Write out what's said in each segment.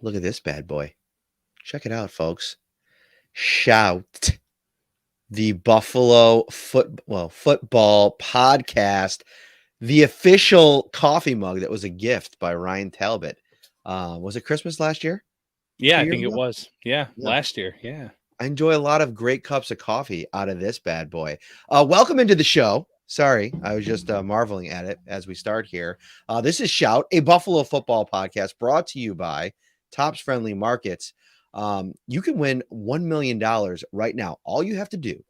Look at this bad boy. Check it out, folks. Shout the football podcast, the official coffee mug that was a gift by Ryan Talbot. Was it Christmas last year? Yeah, 2 I years think it ago? was. Yeah, Yeah. last year. Yeah. I enjoy a lot of great cups of coffee out of this bad boy. Welcome into the show. Sorry, I was just marveling at it as we start here. This is Shout, a Buffalo football podcast brought to you by Tops Friendly Markets. You can win $1 million right now. All you have to do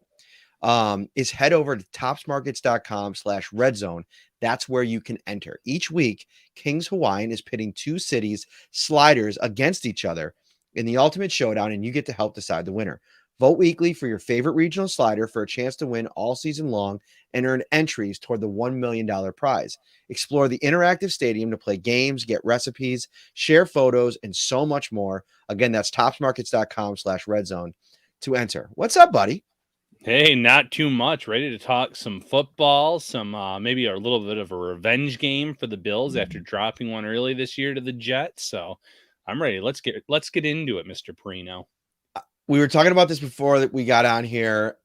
is head over to topsmarkets.com/redzone. That's where you can enter. Each week, Kings Hawaiian is pitting two cities sliders against each other in the ultimate showdown, and you get to help decide the winner. Vote weekly for your favorite regional slider for a chance to win all season long and earn entries toward the $1 million prize. Explore the interactive stadium to play games, get recipes, share photos, and so much more. Again, that's topsmarkets.com/redzone to enter. What's up, buddy? Hey, not too much. Ready to talk some football, some maybe a little bit of a revenge game for the Bills after dropping one early this year to the Jets. So I'm ready. Let's get into it, Mr. Parrino. We were talking about this before that we got on here.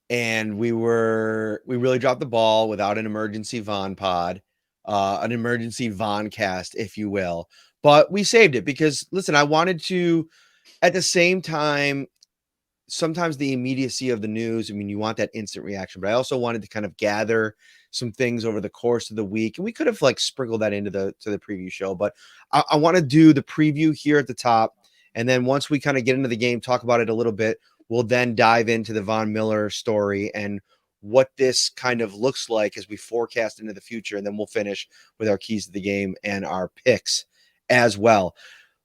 And we really dropped the ball without an emergency Von pod, an emergency Von cast, if you will. But we saved it because listen, I wanted to at the same time, sometimes the immediacy of the news, I mean, you want that instant reaction, but I also wanted to kind of gather some things over the course of the week. And we could have like sprinkled that into the preview show, but I want to do the preview here at the top. And then once we kind of get into the game, talk about it a little bit, we'll then dive into the Von Miller story and what this kind of looks like as we forecast into the future. And then we'll finish with our keys to the game and our picks as well.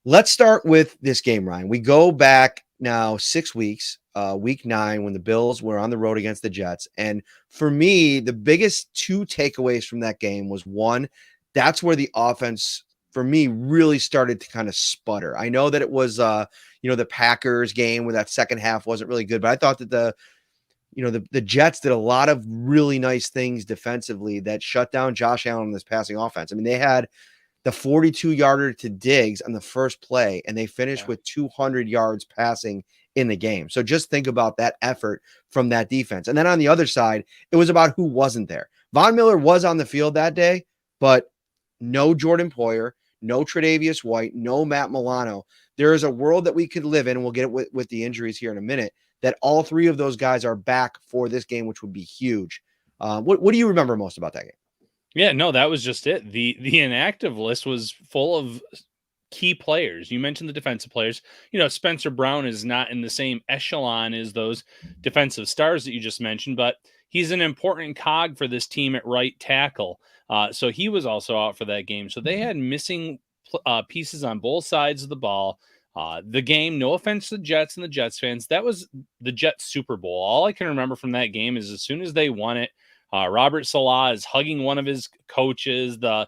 Let's start with this game, Ryan. We go back now 6 weeks, week 9, when the Bills were on the road against the Jets. And for me, the biggest two takeaways from that game was one, that's where the offense for me really started to kind of sputter. I know that it was, the Packers game where that second half wasn't really good, but I thought that the Jets did a lot of really nice things defensively that shut down Josh Allen in this passing offense. I mean, they had the 42-yarder to Diggs on the first play, and they finished with 200 yards passing in the game. So just think about that effort from that defense. And then on the other side, it was about who wasn't there. Von Miller was on the field that day, but no Jordan Poyer, no Tre'Davious White, no Matt Milano. There is a world that we could live in, and we'll get it with the injuries here in a minute, that all three of those guys are back for this game, which would be huge. What do you remember most about that game? Yeah, no, that was just it. The inactive list was full of key players. You mentioned the defensive players. Spencer Brown is not in the same echelon as those defensive stars that you just mentioned, but he's an important cog for this team at right tackle. So he was also out for that game. So they had missing pieces on both sides of the ball. The game, no offense to the Jets and the Jets fans, that was the Jets Super Bowl. All I can remember from that game is as soon as they won it, Robert Salah is hugging one of his coaches. The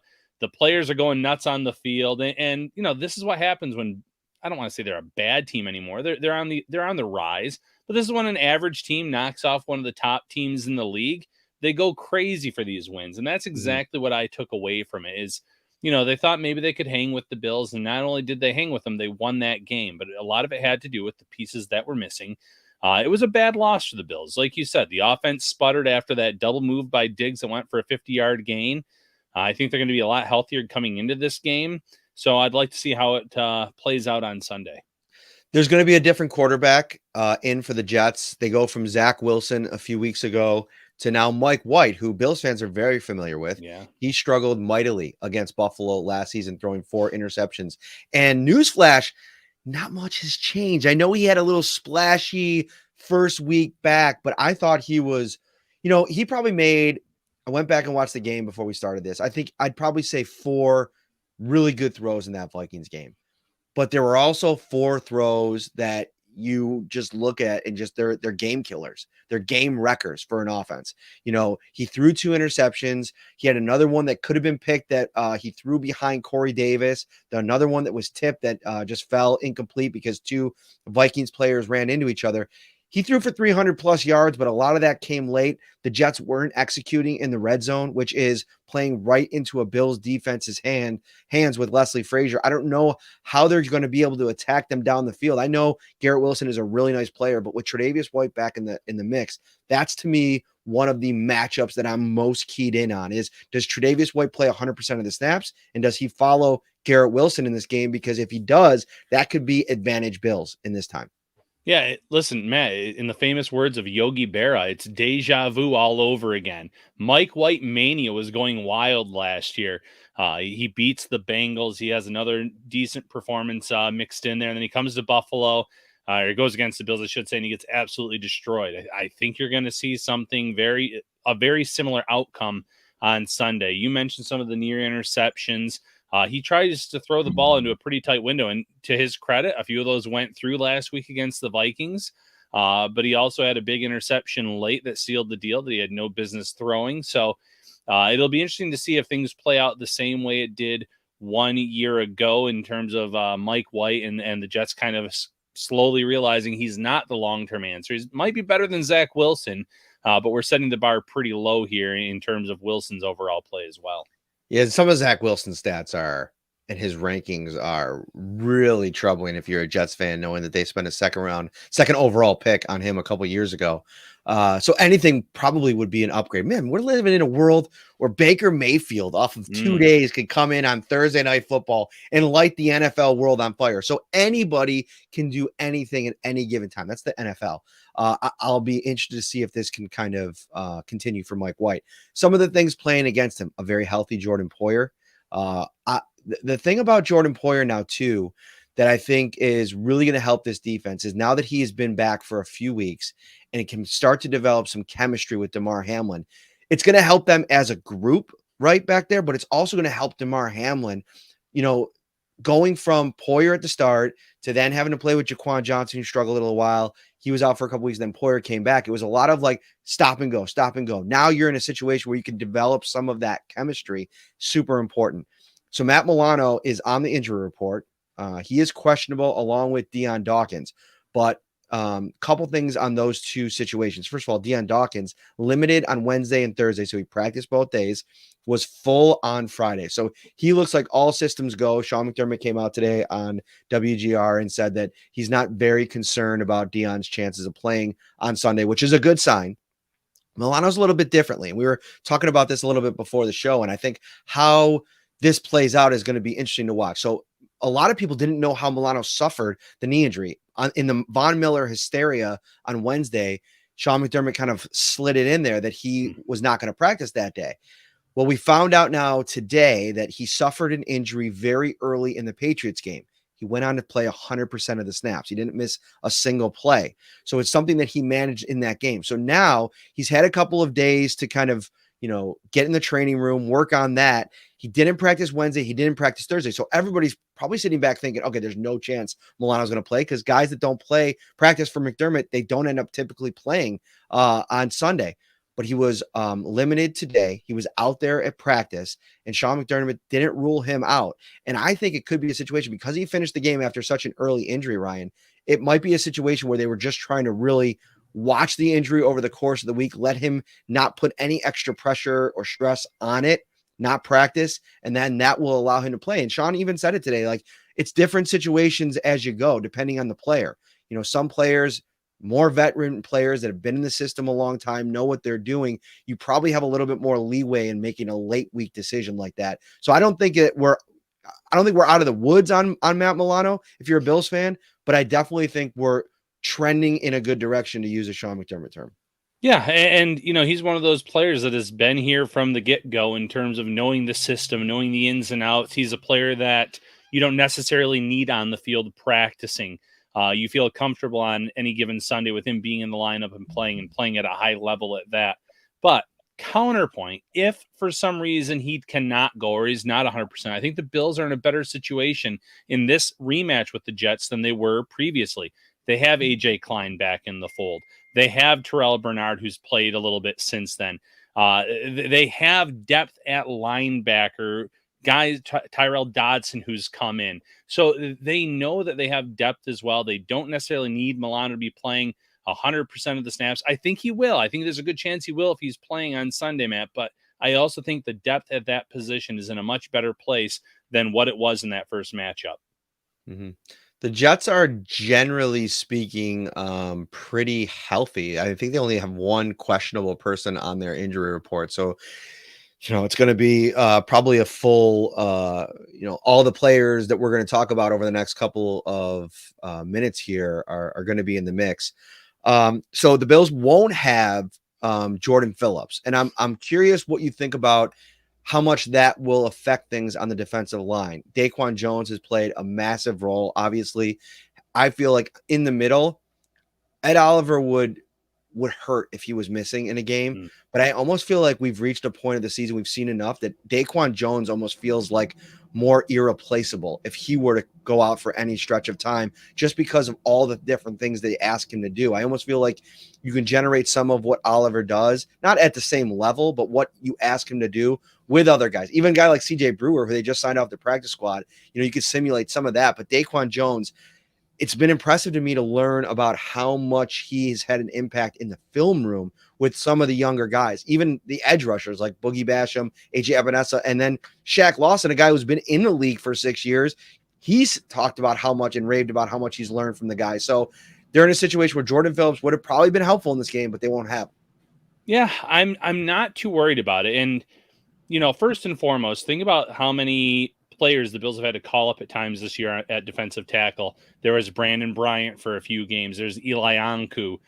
players are going nuts on the field, and this is what happens when, I don't want to say they're a bad team anymore. They're on the rise, but this is when an average team knocks off one of the top teams in the league. They go crazy for these wins, and that's exactly what I took away from it. Is they thought maybe they could hang with the Bills, and not only did they hang with them, they won that game. But a lot of it had to do with the pieces that were missing. It was a bad loss for the Bills. Like you said, the offense sputtered after that double move by Diggs that went for a 50-yard gain. I think they're going to be a lot healthier coming into this game. So I'd like to see how it plays out on Sunday. There's going to be a different quarterback in for the Jets. They go from Zach Wilson a few weeks ago to now Mike White, who Bills fans are very familiar with. Yeah. He struggled mightily against Buffalo last season, throwing 4 interceptions. And newsflash, not much has changed. I know he had a little splashy first week back, but I thought he was, he probably made, I went back and watched the game before we started this. I think I'd probably say 4 really good throws in that Vikings game. But there were also 4 throws that you just look at and just they're game killers. They're game wreckers for an offense. He threw 2 interceptions. He had another one that could have been picked that he threw behind Corey Davis. Another one that was tipped that just fell incomplete because 2 Vikings players ran into each other. He threw for 300 plus yards, but a lot of that came late. The Jets weren't executing in the red zone, which is playing right into a Bills defense's hands with Leslie Frazier. I don't know how they're going to be able to attack them down the field. I know Garrett Wilson is a really nice player, but with Tre'Davious White back in the mix, that's to me one of the matchups that I'm most keyed in on is, does Tre'Davious White play 100% of the snaps, and does he follow Garrett Wilson in this game? Because if he does, that could be advantage Bills in this time. Yeah, listen, Matt, in the famous words of Yogi Berra, it's deja vu all over again. Mike White mania was going wild last year. He beats the Bengals. He has another decent performance mixed in there. And then he comes to Buffalo, or he goes against the Bills, I should say, and he gets absolutely destroyed. I think you're going to see a very similar outcome on Sunday. You mentioned some of the near interceptions. He tries to throw the ball into a pretty tight window, and to his credit, a few of those went through last week against the Vikings. But he also had a big interception late that sealed the deal that he had no business throwing. So it'll be interesting to see if things play out the same way it did 1 year ago in terms of Mike White and the Jets kind of slowly realizing he's not the long-term answer. He might be better than Zach Wilson, but we're setting the bar pretty low here in terms of Wilson's overall play as well. Yeah, some of Zach Wilson's stats and his rankings are really troubling if you're a Jets fan, knowing that they spent a second overall pick on him a couple years ago. So anything probably would be an upgrade. Man, we're living in a world where Baker Mayfield off of 2 days could come in on Thursday Night Football and light the NFL world on fire. So anybody can do anything at any given time. That's the NFL. I'll be interested to see if this can kind of continue for Mike White. Some of the things playing against him, a very healthy Jordan Poyer. The thing about Jordan Poyer now, too, that I think is really going to help this defense is now that he has been back for a few weeks and it can start to develop some chemistry with Damar Hamlin, it's going to help them as a group right back there, but it's also going to help Damar Hamlin, going from Poyer at the start to then having to play with Jaquan Johnson, who struggled a little while. He was out for a couple weeks, then Poyer came back. It was a lot of like stop and go, stop and go. Now you're in a situation where you can develop some of that chemistry. Super important. So Matt Milano is on the injury report. He is questionable along with Dion Dawkins, but couple things on those two situations. First of all, Dion Dawkins limited on Wednesday and Thursday, so he practiced both days, was full on Friday. So he looks like all systems go. Sean McDermott came out today on WGR and said that he's not very concerned about Dion's chances of playing on Sunday, which is a good sign. Milano's a little bit differently. We were talking about this a little bit before the show, and I think how this plays out is going to be interesting to watch. So a lot of people didn't know how Milano suffered the knee injury. In the Von Miller hysteria on Wednesday, Sean McDermott kind of slid it in there that he was not going to practice that day. Well, we found out now today that he suffered an injury very early in the Patriots game. He went on to play 100% of the snaps. He didn't miss a single play. So it's something that he managed in that game. So now he's had a couple of days to kind of, get in the training room, work on that. He didn't practice Wednesday. He didn't practice Thursday. So everybody's probably sitting back thinking, okay, there's no chance Milano's going to play, because guys that don't practice for McDermott, they don't end up typically playing on Sunday. But he was limited today. He was out there at practice, and Sean McDermott didn't rule him out. And I think it could be a situation, because he finished the game after such an early injury, Ryan, it might be a situation where they were just trying to really watch the injury over the course of the week, let him not put any extra pressure or stress on it, not practice, and then that will allow him to play. And Sean even said it today, like, it's different situations as you go, depending on the player. Some players, more veteran players that have been in the system a long time, know what they're doing. You probably have a little bit more leeway in making a late week decision like that. So I don't think we're out of the woods on Matt Milano if you're a Bills fan, but I definitely think we're trending in a good direction, to use a Sean McDermott term. Yeah, and he's one of those players that has been here from the get-go in terms of knowing the system, knowing the ins and outs. He's a player that you don't necessarily need on the field practicing. You feel comfortable on any given Sunday with him being in the lineup and playing at a high level at that. But counterpoint, if for some reason he cannot go or he's not 100%, I think the Bills are in a better situation in this rematch with the Jets than they were previously. They have A.J. Klein back in the fold. They have Terrell Bernard, who's played a little bit since then. They have depth at linebacker, guys, Tyrell Dodson, who's come in. So they know that they have depth as well. They don't necessarily need Milano to be playing 100% of the snaps. I think he will. I think there's a good chance he will if he's playing on Sunday, Matt. But I also think the depth at that position is in a much better place than what it was in that first matchup. Mm-hmm. The Jets are, generally speaking, pretty healthy. I think they only have one questionable person on their injury report. So, it's going to be probably a full, all the players that we're going to talk about over the next couple of minutes here are going to be in the mix. So the Bills won't have Jordan Phillips. And I'm curious what you think about how much that will affect things on the defensive line. Daquan Jones has played a massive role. Obviously, I feel like in the middle, Ed Oliver would hurt if he was missing in a game. But I almost feel like we've reached a point of the season, we've seen enough that Daquan Jones almost feels like more irreplaceable if he were to go out for any stretch of time, just because of all the different things they ask him to do. I almost feel like you can generate some of what Oliver does, not at the same level, but what you ask him to do with other guys. Even a guy like CJ Brewer, who they just signed off the practice squad, you could simulate some of that. But Daquan Jones, it's been impressive to me to learn about how much he's had an impact in the film room with some of the younger guys, even the edge rushers like Boogie Basham, AJ Epinesa, and then Shaq Lawson, a guy who's been in the league for 6 years. He's talked about how much and raved about how much he's learned from the guy. So they're in a situation where Jordan Phillips would have probably been helpful in this game, but they won't have him. Yeah, I'm not too worried about it. And, first and foremost, think about how many players the Bills have had to call up at times this year at defensive tackle. There was Brandon Bryant for a few games. There's Eli Anku.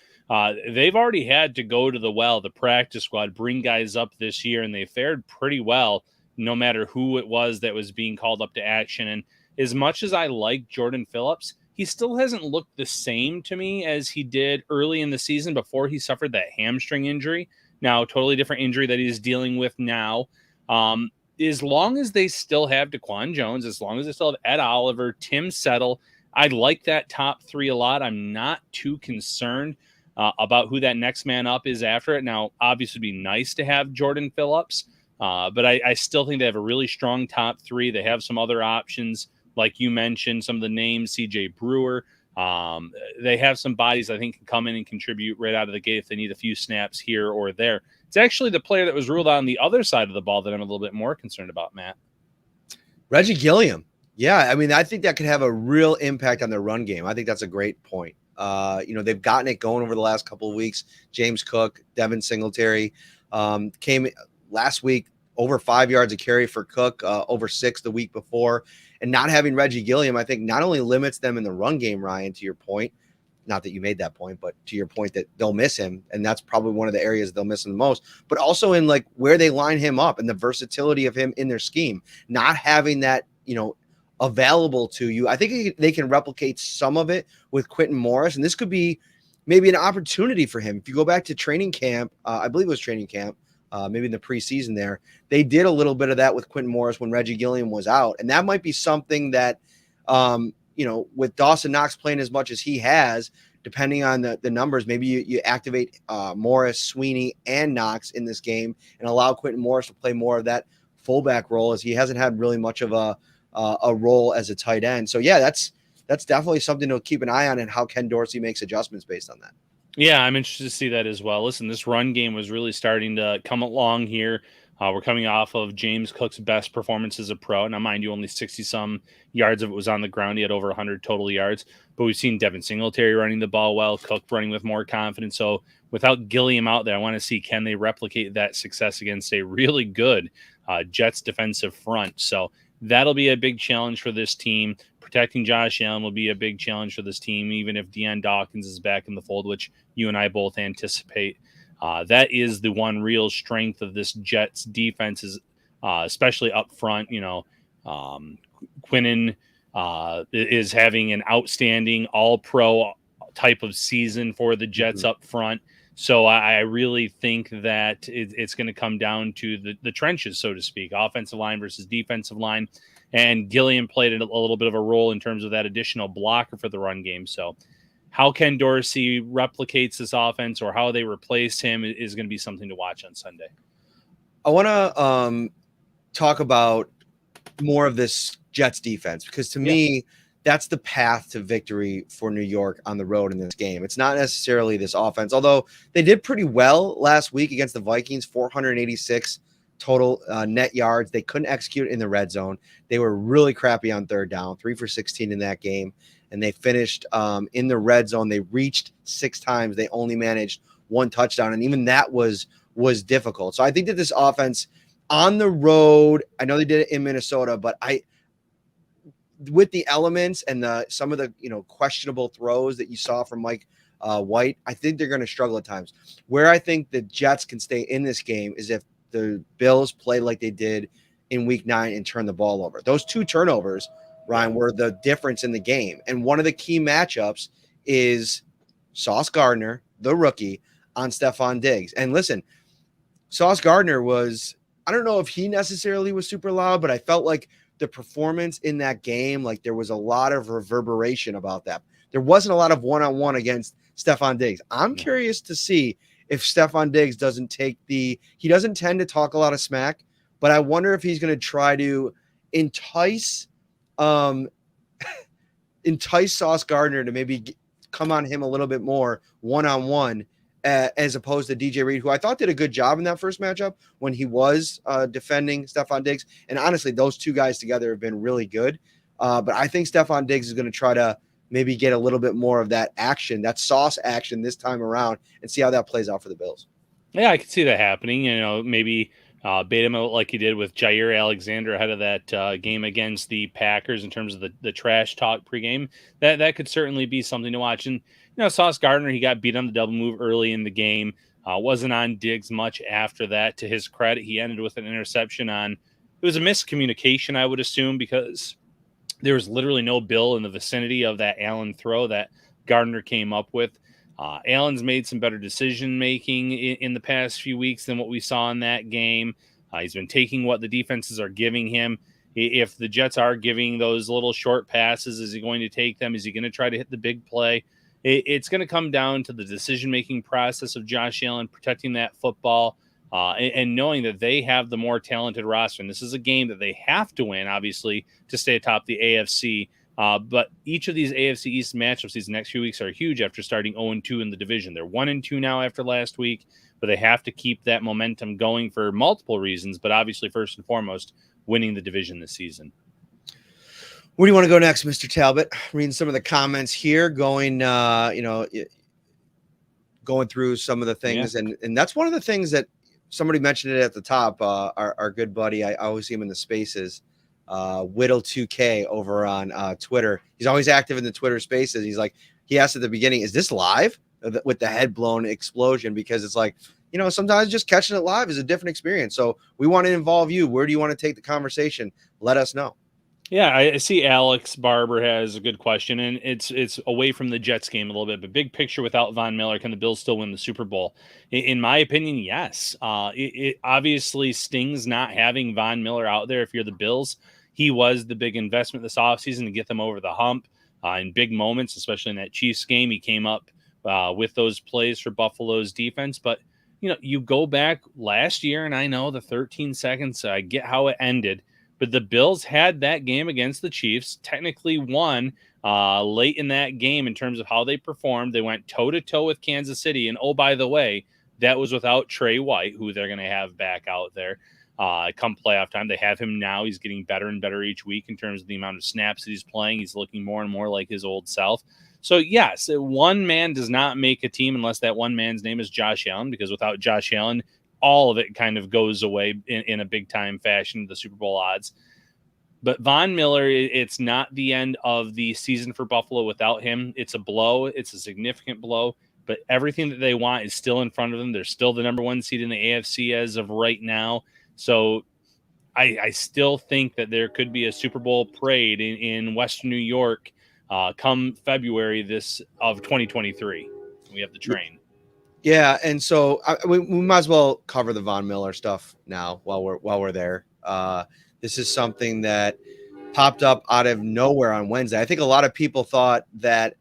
They've already had to go to the practice squad, bring guys up this year, and they fared pretty well no matter who it was that was being called up to action. And as much as I like Jordan Phillips, he still hasn't looked the same to me as he did early in the season before he suffered that hamstring injury. Now, totally different injury that he's dealing with now. As long as they still have Daquan Jones, as long as they still have Ed Oliver, Tim Settle, I like that top three a lot. I'm not too concerned about who that next man up is after it. Now, obviously, it'd be nice to have Jordan Phillips, but I still think they have a really strong top three. They have some other options, like you mentioned, some of the names, CJ Brewer. They have some bodies I think can come in and contribute right out of the gate if they need a few snaps here or there. It's actually the player that was ruled out on the other side of the ball that I'm a little bit more concerned about, Matt. Reggie Gilliam. Yeah, I mean, I think that could have a real impact on their run game. I think that's a great point. They've gotten it going over the last couple of weeks. James Cook, Devin Singletary came last week over 5 yards a carry for Cook, over 6 the week before. And not having Reggie Gilliam, I think, not only limits them in the run game, Ryan, to your point, not that you made that point, but to your point that they'll miss him. And that's probably one of the areas they'll miss him the most, but also in like where they line him up and the versatility of him in their scheme, not having that, available to you. I think they can replicate some of it with Quentin Morris. And this could be maybe an opportunity for him. If you go back to training camp, I believe it was training camp, maybe in the preseason there, they did a little bit of that with Quentin Morris when Reggie Gilliam was out. And that might be something that, with Dawson Knox playing as much as he has, depending on the numbers, maybe you activate Morris, Sweeney, and Knox in this game and allow Quentin Morris to play more of that fullback role, as he hasn't had really much of a role as a tight end. So yeah, that's definitely something to keep an eye on, and how Ken Dorsey makes adjustments based on that. Yeah, I'm interested to see that as well. Listen, this run game was really starting to come along here. We're coming off of James Cook's best performance as a pro. Now, mind you, only 60-some yards of it was on the ground. He had over 100 total yards. But we've seen Devin Singletary running the ball well, Cook running with more confidence. So without Gilliam out there, I want to see, can they replicate that success against a really good Jets defensive front? So that'll be a big challenge for this team. Protecting Josh Allen will be a big challenge for this team, even if Dion Dawkins is back in the fold, which you and I both anticipate. That is the one real strength of this Jets defense, is especially up front. Quinnen is having an outstanding all-pro type of season for the Jets up front. So I really think that it's going to come down to the trenches, so to speak, offensive line versus defensive line. And Gilliam played a little bit of a role in terms of that additional blocker for the run game. So how Ken Dorsey replicates this offense, or how they replace him, is going to be something to watch on Sunday. I want to talk about more of this Jets defense, because to me, that's the path to victory for New York on the road in this game. It's not necessarily this offense, although they did pretty well last week against the Vikings, 486 total net yards. They couldn't execute in the red zone. They were really crappy on third down, 3 for 16 in that game. And they finished in the red zone. They reached 6 times. They only managed 1 touchdown. And even that was difficult. So I think that this offense on the road, I know they did it in Minnesota, but with the elements and some of the questionable throws that you saw from Mike White, I think they're going to struggle at times. Where I think the Jets can stay in this game is if the Bills play like they did in Week 9 and turn the ball over. Those 2 turnovers, Ryan, were the difference in the game. And one of the key matchups is Sauce Gardner, the rookie, on Stephon Diggs. And listen, Sauce Gardner I don't know if he necessarily was super loud, but I felt like the performance in that game, like there was a lot of reverberation about that. There wasn't a lot of one-on-one against Stephon Diggs. I'm curious to see if Stephon Diggs he doesn't tend to talk a lot of smack, but I wonder if he's going to try to entice Sauce Gardner to maybe come on him a little bit more one-on-one, as opposed to DJ Reed, who I thought did a good job in that first matchup when he was defending Stephon Diggs. And honestly, those 2 guys together have been really good. But I think Stephon Diggs is going to try to maybe get a little bit more of that action, that Sauce action this time around, and see how that plays out for the Bills. Yeah, I could see that happening. Maybe bait him out like he did with Jair Alexander ahead of that game against the Packers in terms of the trash talk pregame. That could certainly be something to watch. And Sauce Gardner, he got beat on the double move early in the game. Wasn't on Diggs much after that. To his credit, he ended with an interception it was a miscommunication, I would assume, because there was literally no Bill in the vicinity of that Allen throw that Gardner came up with. Allen's made some better decision-making in the past few weeks than what we saw in that game. He's been taking what the defenses are giving him. If the Jets are giving those little short passes, is he going to take them? Is he going to try to hit the big play? It's going to come down to the decision-making process of Josh Allen protecting that football and knowing that they have the more talented roster. And this is a game that they have to win, obviously, to stay atop the AFC. But each of these AFC East matchups these next few weeks are huge after starting 0-2 in the division. They're 1-2 now after last week, but they have to keep that momentum going for multiple reasons, but obviously first and foremost, winning the division this season. Where do you want to go next, Mr. Talbot? Reading some of the comments here, going through some of the things. Yeah. And that's one of the things that somebody mentioned it at the top. Our good buddy, I always see him in the spaces, Whittle2K over on Twitter. He's always active in the Twitter spaces. He asked at the beginning, is this live with the head blown explosion? Because it's like, sometimes just catching it live is a different experience. So we want to involve you. Where do you want to take the conversation? Let us know. Yeah, I see Alex Barber has a good question, and it's away from the Jets game a little bit, but big picture without Von Miller, can the Bills still win the Super Bowl? In my opinion, yes. It obviously stings not having Von Miller out there if you're the Bills. He was the big investment this offseason to get them over the hump in big moments, especially in that Chiefs game. He came up with those plays for Buffalo's defense, but you go back last year, and I know the 13 seconds, I get how it ended, but the Bills had that game against the Chiefs, technically won late in that game in terms of how they performed. They went toe-to-toe with Kansas City. And, oh, by the way, that was without Trey White, who they're going to have back out there come playoff time. They have him now. He's getting better and better each week in terms of the amount of snaps that he's playing. He's looking more and more like his old self. So, yes, one man does not make a team unless that one man's name is Josh Allen, because without Josh Allen, all of it kind of goes away in a big-time fashion, the Super Bowl odds. But Von Miller, it's not the end of the season for Buffalo without him. It's a blow. It's a significant blow. But everything that they want is still in front of them. They're still the number 1 seed in the AFC as of right now. So I still think that there could be a Super Bowl parade in Western New York come February of 2023. We have the train. Yeah, and so we might as well cover the Von Miller stuff now while we're there. This is something that popped up out of nowhere on Wednesday. I think a lot of people thought that,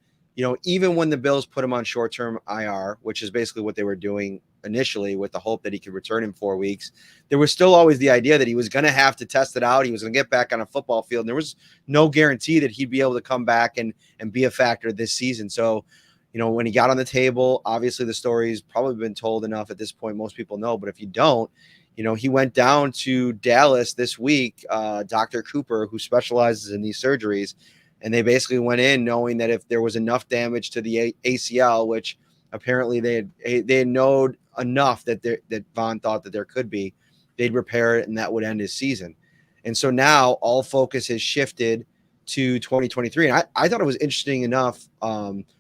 even when the Bills put him on short-term IR, which is basically what they were doing initially with the hope that he could return in 4 weeks, there was still always the idea that he was going to have to test it out. He was going to get back on a football field. And there was no guarantee that he'd be able to come back and be a factor this season. So, when he got on the table, obviously the story's probably been told enough at this point. Most people know, but if you don't, he went down to Dallas this week, Dr. Cooper, who specializes in these surgeries, and they basically went in knowing that if there was enough damage to the ACL, which apparently they had known enough that Von thought that there could be, they'd repair it and that would end his season. And so now all focus has shifted to 2023. And I thought it was interesting enough,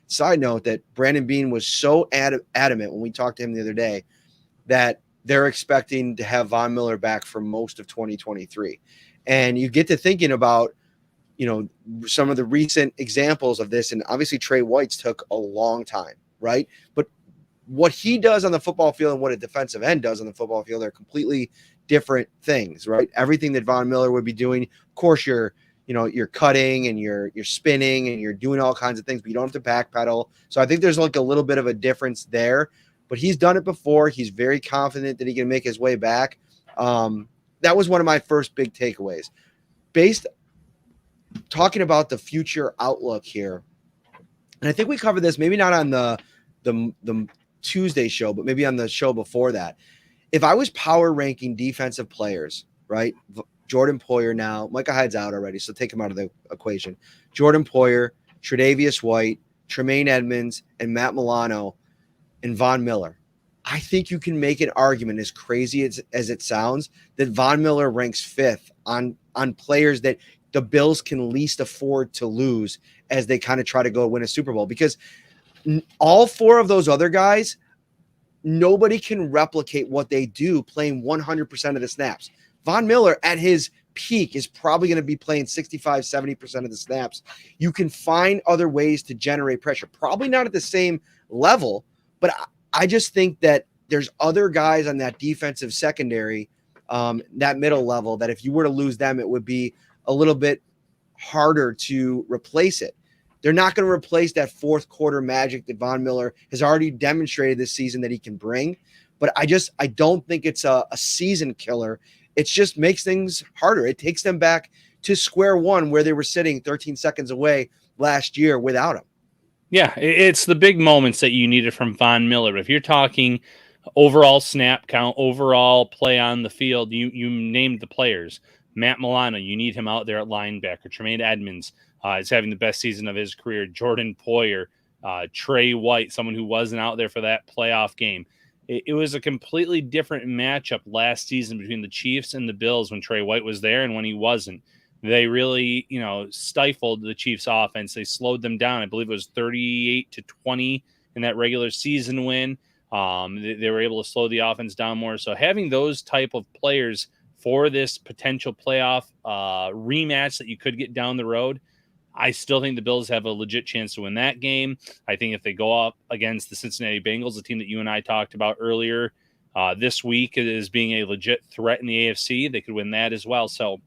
side note, that Brandon Beane was so adamant when we talked to him the other day that they're expecting to have Von Miller back for most of 2023. And you get to thinking about, some of the recent examples of this. And obviously Trey White's took a long time, right? But what he does on the football field and what a defensive end does on the football field are completely different things, right? Everything that Von Miller would be doing, of course, you're cutting and you're spinning and you're doing all kinds of things, but you don't have to backpedal. So I think there's like a little bit of a difference there, but he's done it before. He's very confident that he can make his way back. That was one of my first big takeaways. Talking about the future outlook here, and I think we covered this, maybe not on the Tuesday show, but maybe on the show before that. If I was power ranking defensive players, right? Jordan Poyer now, Micah Hyde's out already, so take him out of the equation. Jordan Poyer, Tre'Davious White, Tremaine Edmonds, and Matt Milano, and Von Miller. I think you can make an argument, as crazy as it sounds, that Von Miller ranks fifth on players that the Bills can least afford to lose as they kind of try to go win a Super Bowl, because all four of those other guys, nobody can replicate what they do playing 100% of the snaps. Von Miller at his peak is probably going to be playing 65, 70% of the snaps. You can find other ways to generate pressure, probably not at the same level, but I just think that there's other guys on that defensive secondary, that middle level, that if you were to lose them, it would be a little bit harder to replace it. They're not going to replace that fourth quarter magic that Von Miller has already demonstrated this season that he can bring. But I don't think it's a season killer. It just makes things harder. It takes them back to square one where they were sitting 13 seconds away last year without him. Yeah, it's the big moments that you needed from Von Miller. If you're talking overall snap count, overall play on the field, you named the players. Matt Milano, you need him out there at linebacker. Tremaine Edmonds is having the best season of his career. Jordan Poyer, Trey White, someone who wasn't out there for that playoff game. It was a completely different matchup last season between the Chiefs and the Bills when Trey White was there and when he wasn't. They really, stifled the Chiefs' offense. They slowed them down. I believe it was 38-20 in that regular season win. They were able to slow the offense down more. So having those type of players for this potential playoff rematch that you could get down the road, I still think the Bills have a legit chance to win that game. I think if they go up against the Cincinnati Bengals, the team that you and I talked about earlier this week as being a legit threat in the AFC, they could win that as well. So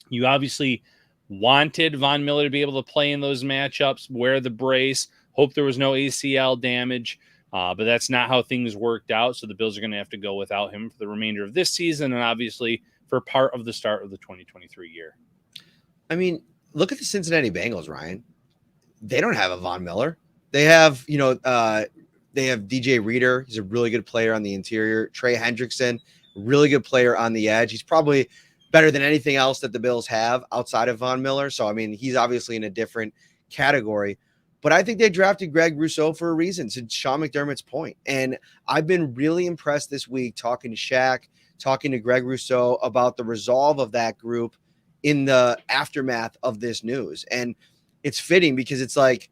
you obviously wanted Von Miller to be able to play in those matchups, wear the brace, hope there was no ACL damage. But that's not how things worked out. So the Bills are going to have to go without him for the remainder of this season and obviously for part of the start of the 2023 year. I mean, look at the Cincinnati Bengals, Ryan. They don't have a Von Miller. They have, they have DJ Reader. He's a really good player on the interior. Trey Hendrickson, really good player on the edge. He's probably better than anything else that the Bills have outside of Von Miller. So, I mean, he's obviously in a different category. But I think they drafted Greg Rousseau for a reason, to Sean McDermott's point. And I've been really impressed this week talking to Shaq, talking to Greg Rousseau about the resolve of that group in the aftermath of this news. And it's fitting because it's like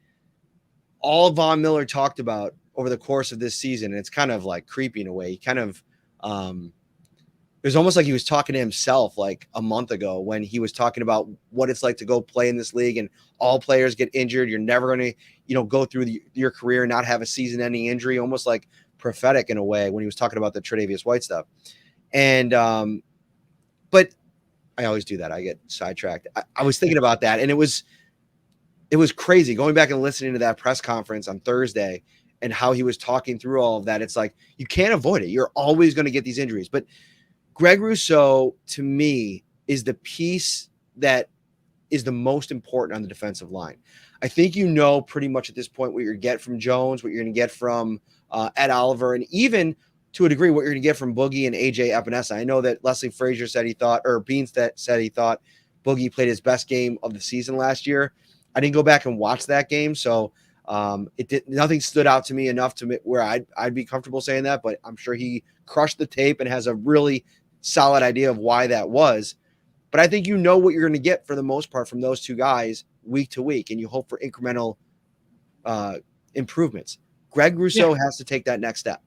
all Von Miller talked about over the course of this season. And it's kind of like creepy in a way. He kind of, it was almost like he was talking to himself like a month ago when he was talking about what it's like to go play in this league and all players get injured. You're never going to, go through your career and not have a season-ending injury, almost like prophetic in a way when he was talking about the Tre'Davious White stuff. And, but I always do that. I get sidetracked. I was thinking about that, and it was crazy going back and listening to that press conference on Thursday and how he was talking through all of that, it's like you can't avoid it. You're always going to get these injuries. But Greg Rousseau, to me, is the piece that is the most important on the defensive line. I think you know pretty much at this point what you're going to get from Jones, what you're going to get from Ed Oliver, and even to a degree what you're going to get from Boogie and AJ Epinesa. I know that Leslie Frazier said he thought, or Beans that said he thought Boogie played his best game of the season last year. I didn't go back and watch that game, so nothing stood out to me enough to where I'd be comfortable saying that, but I'm sure he crushed the tape and has a really solid idea of why that was. But I think you know what you're going to get for the most part from those two guys week to week, and you hope for incremental improvements. Greg Rousseau has to take that next step.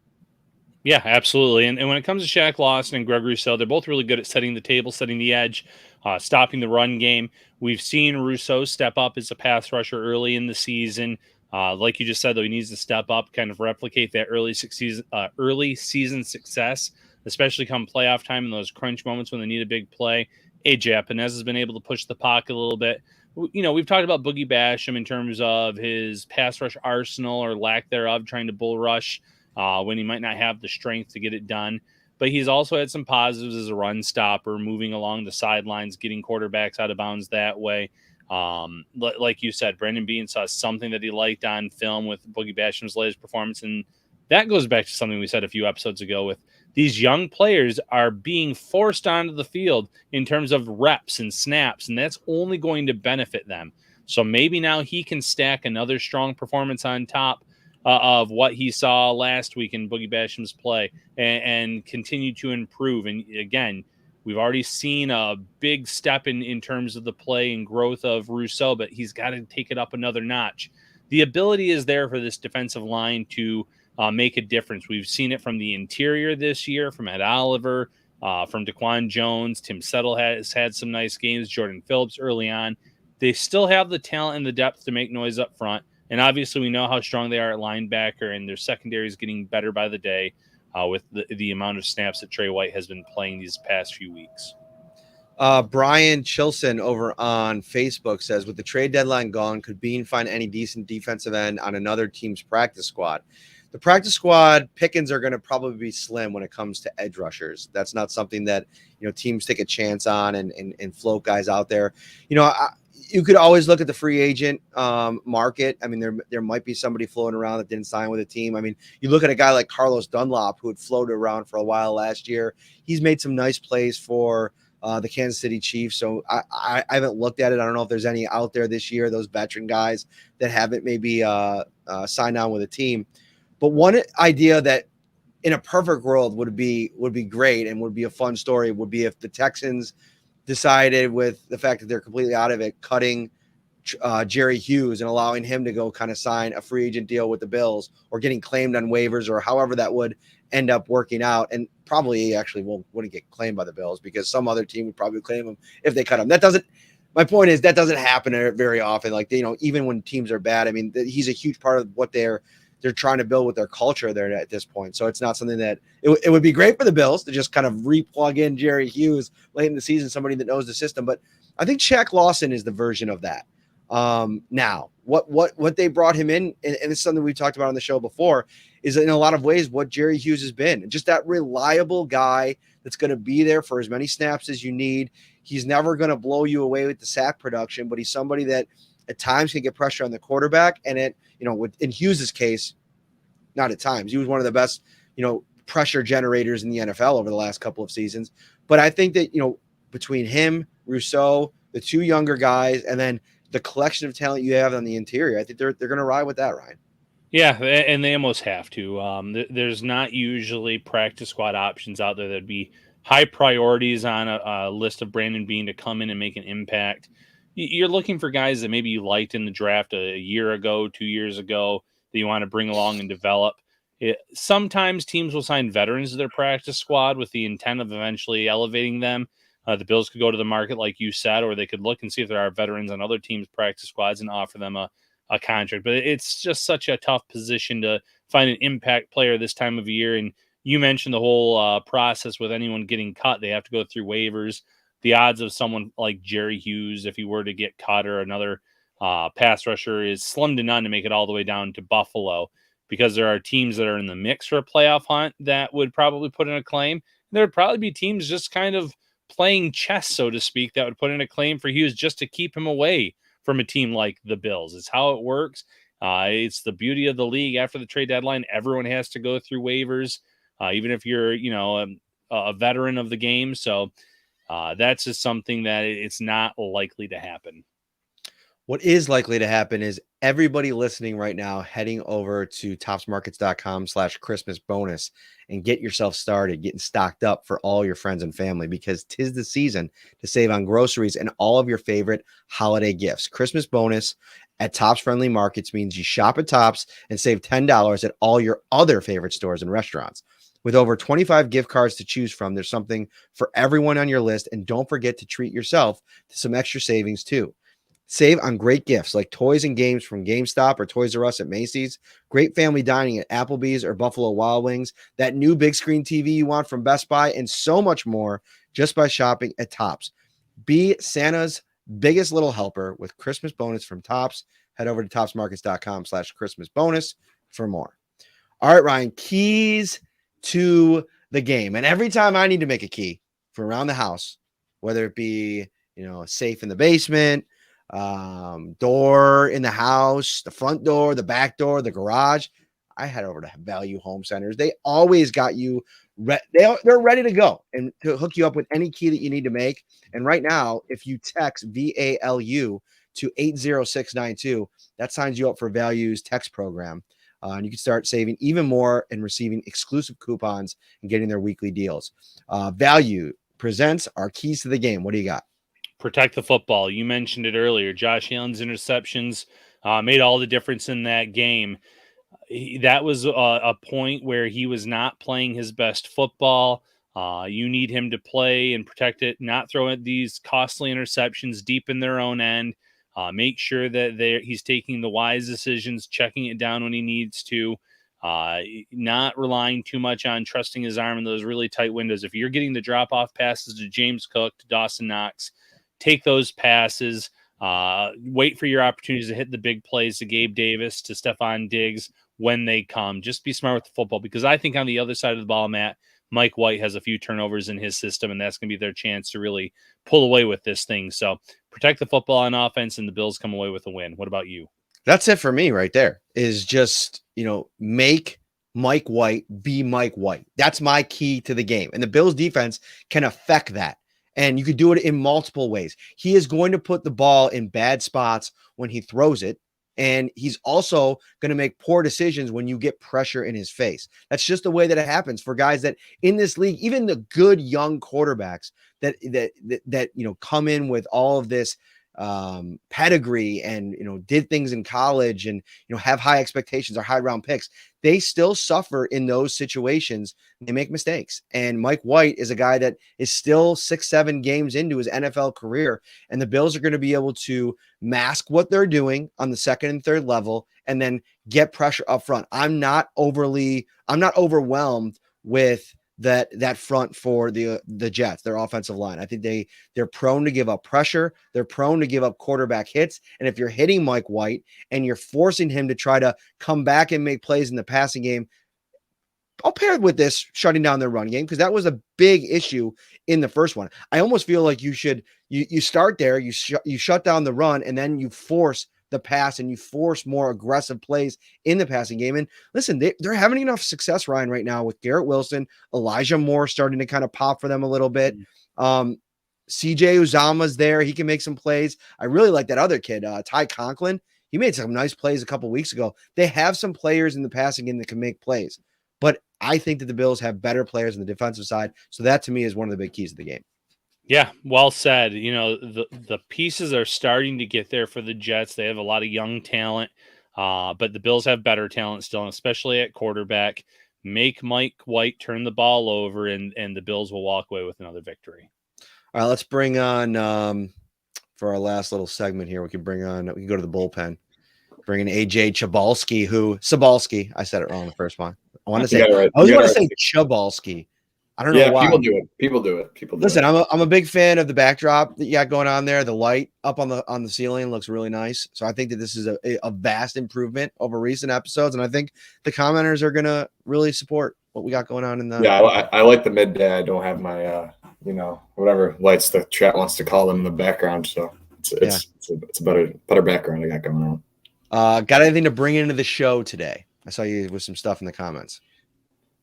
Yeah, absolutely. And when it comes to Shaq Lawson and Greg Rousseau, they're both really good at setting the table, setting the edge, stopping the run game. We've seen Rousseau step up as a pass rusher early in the season. Like you just said, though, he needs to step up, kind of replicate that early season success, especially come playoff time in those crunch moments when they need a big play. AJ Epinesa has been able to push the pocket a little bit. You know, we've talked about Boogie Basham in terms of his pass rush arsenal or lack thereof, trying to bull rush when he might not have the strength to get it done. But he's also had some positives as a run stopper, moving along the sidelines, getting quarterbacks out of bounds that way. Like you said, Brandon Beane saw something that he liked on film with Boogie Basham's latest performance. And that goes back to something we said a few episodes ago with these young players are being forced onto the field in terms of reps and snaps, and that's only going to benefit them. So maybe now he can stack another strong performance on top of what he saw last week in Boogie Basham's play and continue to improve. And again, we've already seen a big step in terms of the play and growth of Rousseau, but he's got to take it up another notch. The ability is there for this defensive line to make a difference. We've seen it from the interior this year, from Ed Oliver, from Daquan Jones. Tim Settle has had some nice games. Jordan Phillips early on. They still have the talent and the depth to make noise up front. And obviously we know how strong they are at linebacker, and their secondary is getting better by the day with the amount of snaps that Trey White has been playing these past few weeks. Brian Chilson over on Facebook says, with the trade deadline gone, could Bean find any decent defensive end on another team's practice squad? The practice squad pickings are going to probably be slim when it comes to edge rushers. That's not something that, you know, teams take a chance on and float guys out there. You know, you could always look at the free agent market. I mean, there might be somebody floating around that didn't sign with a team. I mean, you look at a guy like Carlos Dunlop, who had floated around for a while last year. He's made some nice plays for the Kansas City Chiefs. So I haven't looked at it. I don't know if there's any out there this year, those veteran guys that haven't maybe signed on with a team. But one idea that in a perfect world would be great and would be a fun story would be if the Texans decided, with the fact that they're completely out of it, cutting Jerry Hughes and allowing him to go kind of sign a free agent deal with the Bills, or getting claimed on waivers, or however that would end up working out. And probably actually wouldn't get claimed by the Bills, because some other team would probably claim him if they cut him. My point is that doesn't happen very often. Like, you know, even when teams are bad, I mean, he's a huge part of what they're trying to build with their culture there at this point. So it's not something that it would be great for the Bills to just kind of replug in Jerry Hughes late in the season, somebody that knows the system. But I think Shaq Lawson is the version of that. Now, what they brought him in, and it's something we've talked about on the show before, is in a lot of ways what Jerry Hughes has been. Just that reliable guy that's going to be there for as many snaps as you need. He's never going to blow you away with the sack production, but he's somebody that at times can get pressure on the quarterback. And in Hughes's case, not at times, he was one of the best, pressure generators in the NFL over the last couple of seasons. But I think that, between him, Rousseau, the two younger guys, and then the collection of talent you have on the interior, I think they're going to ride with that, Ryan. Yeah, and they almost have to. There's not usually practice squad options out there that'd be high priorities on a list of Brandon Beane to come in and make an impact. You're looking for guys that maybe you liked in the draft a year ago, 2 years ago, that you want to bring along and develop. Sometimes teams will sign veterans to their practice squad with the intent of eventually elevating them. The Bills could go to the market, like you said, or they could look and see if there are veterans on other teams' practice squads and offer them a contract. But it's just such a tough position to find an impact player this time of year. And you mentioned the whole process with anyone getting cut. They have to go through waivers. The odds of someone like Jerry Hughes, if he were to get cut, or another pass rusher, is slim to none to make it all the way down to Buffalo. because there are teams that are in the mix for a playoff hunt that would probably put in a claim. There would probably be teams just kind of playing chess, so to speak, that would put in a claim for Hughes just to keep him away from a team like the Bills. It's how it works. It's the beauty of the league. After the trade deadline, everyone has to go through waivers, even if you're, a veteran of the game. So that's just something that it's not likely to happen. What is likely to happen is everybody listening right now heading over to topsmarkets.com/Christmas bonus and get yourself started, getting stocked up for all your friends and family, because 'tis the season to save on groceries and all of your favorite holiday gifts. Christmas bonus at Tops Friendly Markets means you shop at Tops and save $10 at all your other favorite stores and restaurants. With over 25 gift cards to choose from, there's something for everyone on your list, and don't forget to treat yourself to some extra savings too. Save on great gifts like toys and games from GameStop or Toys R Us at Macy's, great family dining at Applebee's or Buffalo Wild Wings, that new big screen TV you want from Best Buy, and so much more just by shopping at Tops. Be Santa's biggest little helper with Christmas bonus from Tops. Head over to topsmarkets.com/Christmas bonus for more. All right, Ryan, keys to the game. And every time I need to make a key for around the house, whether it be, a safe in the basement, door in the house, the front door, the back door, the garage, I head over to Value Home Centers. They always got you. They're ready to go and to hook you up with any key that you need to make. And right now, if you text VALU to 80692, that signs you up for Value's text program. And you can start saving even more and receiving exclusive coupons and getting their weekly deals. Value presents our keys to the game. What do you got? Protect the football. You mentioned it earlier. Josh Allen's interceptions made all the difference in that game. That was a point where he was not playing his best football. You need him to play and protect it, not throw at these costly interceptions deep in their own end. Make sure that he's taking the wise decisions, checking it down when he needs to, not relying too much on trusting his arm in those really tight windows. If you're getting the drop-off passes to James Cook, to Dawson Knox, take those passes. Wait for your opportunities to hit the big plays to Gabe Davis, to Stephon Diggs when they come. Just be smart with the football, because I think on the other side of the ball, Matt, Mike White has a few turnovers in his system, and that's going to be their chance to really pull away with this thing. So protect the football on offense, and the Bills come away with a win. What about you? That's it for me right there, is just, make Mike White be Mike White. That's my key to the game. And the Bills defense can affect that. And you could do it in multiple ways. He is going to put the ball in bad spots when he throws it. And he's also going to make poor decisions when you get pressure in his face. That's just the way that it happens for guys that in this league, even the good young quarterbacks that come in with all of this pedigree and, did things in college and, have high expectations or high round picks. They still suffer in those situations. They make mistakes. And Mike White is a guy that is still 6-7 games into his NFL career. And the Bills are going to be able to mask what they're doing on the second and third level and then get pressure up front. I'm not overwhelmed with that front for the Jets, their offensive line. I think they're prone to give up pressure. They're prone to give up quarterback hits. And if you're hitting Mike White and you're forcing him to try to come back and make plays in the passing game, I'll pair it with this shutting down their run game, because that was a big issue in the first one. I almost feel like you start there, you shut down the run, and then you force the pass and you force more aggressive plays in the passing game. And listen, they're having enough success, Ryan, right now with Garrett Wilson, Elijah Moore starting to kind of pop for them a little bit. CJ Uzama's there. He can make some plays. I really like that other kid, Ty Conklin. He made some nice plays a couple weeks ago. They have some players in the passing game that can make plays, but I think that the Bills have better players on the defensive side. So that to me is one of the big keys of the game. Yeah, well said. The pieces are starting to get there for the Jets. They have a lot of young talent, but the Bills have better talent still, and especially at quarterback. Make Mike White turn the ball over, and the Bills will walk away with another victory. All right, let's bring on for our last little segment here. We can go to the bullpen. Bring in AJ Chabalski, I said it wrong the first one. I want to say, right. I always want to say Chabalski. I don't know why. People do it. Listen, I'm a big fan of the backdrop that you got going on there. The light up on the ceiling looks really nice. So I think that this is a vast improvement over recent episodes, and I think the commenters are gonna really support what we got going on in the. Yeah, I like the midday. I don't have my whatever lights the chat wants to call them in the background. So it's a better background I got going on. Got anything to bring into the show today? I saw you with some stuff in the comments.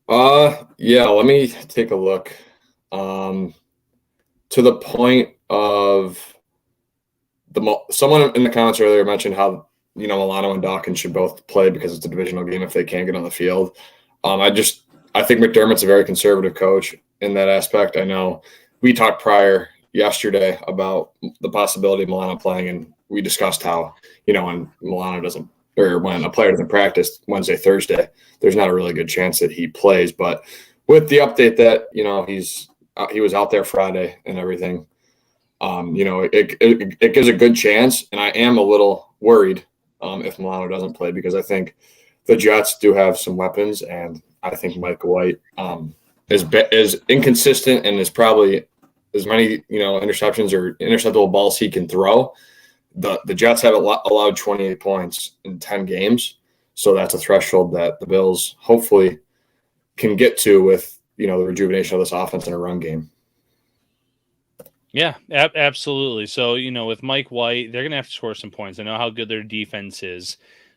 Yeah, let me take a look. To the point of someone in the comments earlier mentioned how Milano and Dawkins should both play because it's a divisional game if they can't get on the field. I think McDermott's a very conservative coach in that aspect. I know we talked prior yesterday about the possibility of Milano playing, and we discussed how when Milano doesn't, or when a player doesn't practice Wednesday, Thursday, there's not a really good chance that he plays. But with the update that he was out there Friday and everything, it gives a good chance. And I am a little worried if Milano doesn't play, because I think the Jets do have some weapons, and I think Mike White is inconsistent and is probably as many interceptions or interceptable balls he can throw. The Jets have allowed 28 points in 10 games, so that's a threshold that the Bills hopefully can get to with the rejuvenation of this offense and a run game. Yeah, absolutely. So, with Mike White, they're going to have to score some points. I know how good their defense is,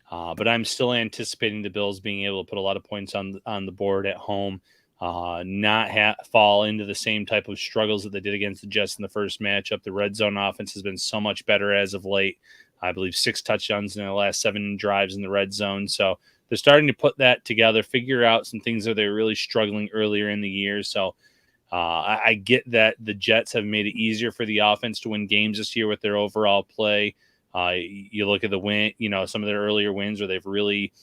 but I'm still anticipating the Bills being able to put a lot of points on the board at home, not fall into the same type of struggles that they did against the Jets in the first matchup. The red zone offense has been so much better as of late. I believe 6 touchdowns in their last 7 drives in the red zone. So they're starting to put that together, figure out some things that they were really struggling earlier in the year. So I get that the Jets have made it easier for the offense to win games this year with their overall play. You look at the win, some of their earlier wins where they've really,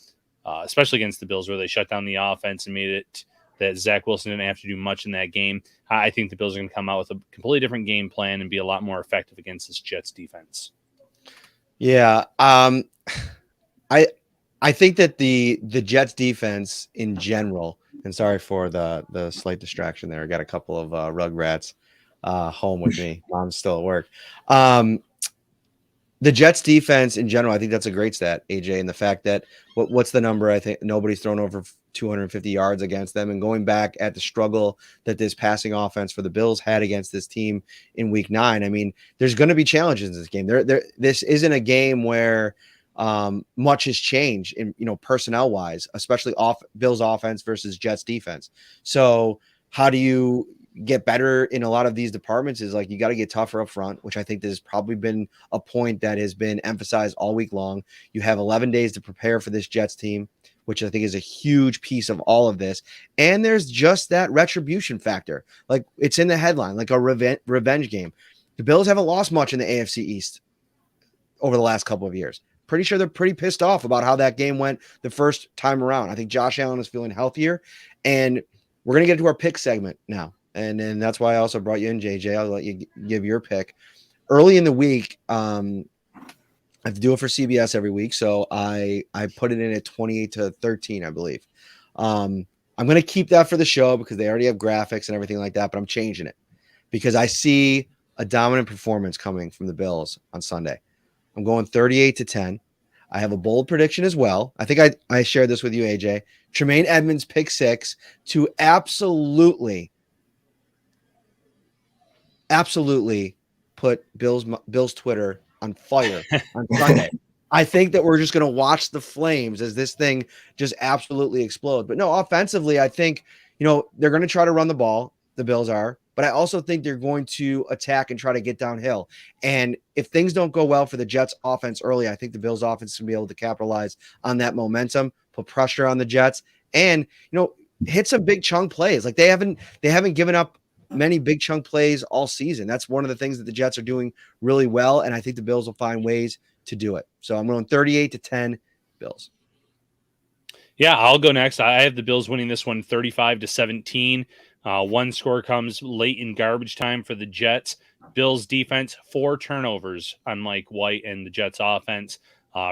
especially against the Bills, where they shut down the offense and made it that Zach Wilson didn't have to do much in that game. I think the Bills are going to come out with a completely different game plan and be a lot more effective against this Jets defense. Yeah. I think that the Jets defense in general, and sorry for the slight distraction there. I got a couple of Rugrats home with me. Mom's still at work. The Jets defense in general, I think that's a great stat, AJ, and the fact that what's the number? I think nobody's thrown over 250 yards against them. And going back at the struggle that this passing offense for the Bills had against this team in Week 9, I mean, there's going to be challenges in this game. This isn't a game where much has changed in personnel wise, especially Bills offense versus Jets defense. So how do you get better in a lot of these departments? Is like you got to get tougher up front, which I think has probably been a point that has been emphasized all week long. You have 11 days to prepare for this Jets team, which I think is a huge piece of all of this. And there's just that retribution factor. Like it's in the headline, like a revenge game. The Bills haven't lost much in the AFC East over the last couple of years. Pretty sure they're pretty pissed off about how that game went the first time around. I think Josh Allen is feeling healthier, and we're going to get to our pick segment now. And then that's why I also brought you in, JJ. I'll let you give your pick. Early in the week, I have to do it for CBS every week, so I put it in at 28-13, I believe. I'm going to keep that for the show because they already have graphics and everything like that, but I'm changing it because I see a dominant performance coming from the Bills on Sunday. I'm going 38-10. I have a bold prediction as well. I think I shared this with you, AJ. Tremaine Edmonds pick 6 to absolutely put Bill's Twitter on fire on Sunday. I think that we're just going to watch the flames as this thing just absolutely explodes. But no, offensively, I think, they're going to try to run the ball. The Bills are, but I also think they're going to attack and try to get downhill. And if things don't go well for the Jets offense early, I think the Bills offense will be able to capitalize on that momentum, put pressure on the Jets, and, hit some big chunk plays. Like they haven't given up many big chunk plays all season. That's one of the things that the Jets are doing really well. And I think the Bills will find ways to do it. So I'm going 38-10 Bills. Yeah, I'll go next. I have the Bills winning this one 35-17. One score comes late in garbage time for the Jets. Bills defense, 4 turnovers on Mike White and the Jets offense.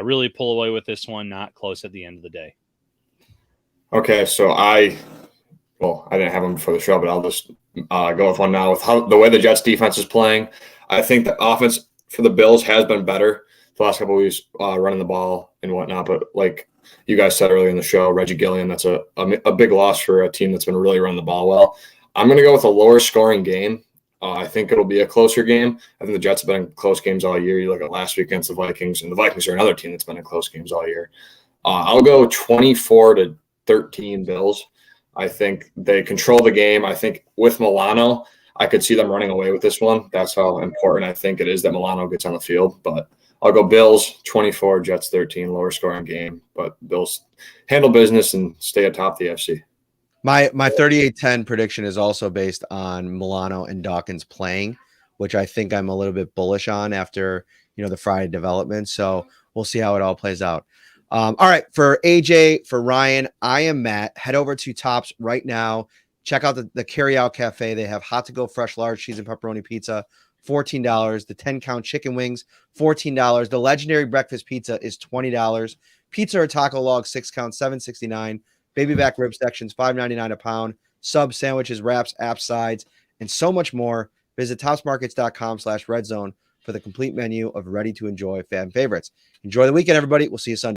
Really pull away with this one, not close at the end of the day. Okay, so I well, I didn't have them before the show, but I'll just go with one now. With the way the Jets defense is playing, I think the offense for the Bills has been better the last couple of weeks, running the ball and whatnot. But like you guys said earlier in the show, Reggie Gilliam, that's a big loss for a team that's been really running the ball well. I'm going to go with a lower scoring game. I think it'll be a closer game. I think the Jets have been in close games all year. You look at last week against the Vikings, and the Vikings are another team that's been in close games all year. I'll go 24-13 Bills. I think they control the game. I think with Milano, I could see them running away with this one. That's how important I think it is that Milano gets on the field. But I'll go Bills 24, Jets 13, lower scoring game. But Bills handle business and stay atop the AFC. My 38-10 prediction is also based on Milano and Dawkins playing, which I think I'm a little bit bullish on after, the Friday development. So we'll see how it all plays out. All right, for AJ, for Ryan, I am Matt. Head over to Tops right now. Check out the carry-out cafe. They have hot to go fresh large cheese and pepperoni pizza, $14. The 10-count chicken wings, $14. The legendary breakfast pizza is $20. Pizza or taco log, 6-count, $7.69. Baby back rib sections, $5.99 a pound. Sub sandwiches, wraps, apps, sides, and so much more. Visit topsmarkets.com/redzone for the complete menu of ready-to-enjoy fan favorites. Enjoy the weekend, everybody. We'll see you Sunday.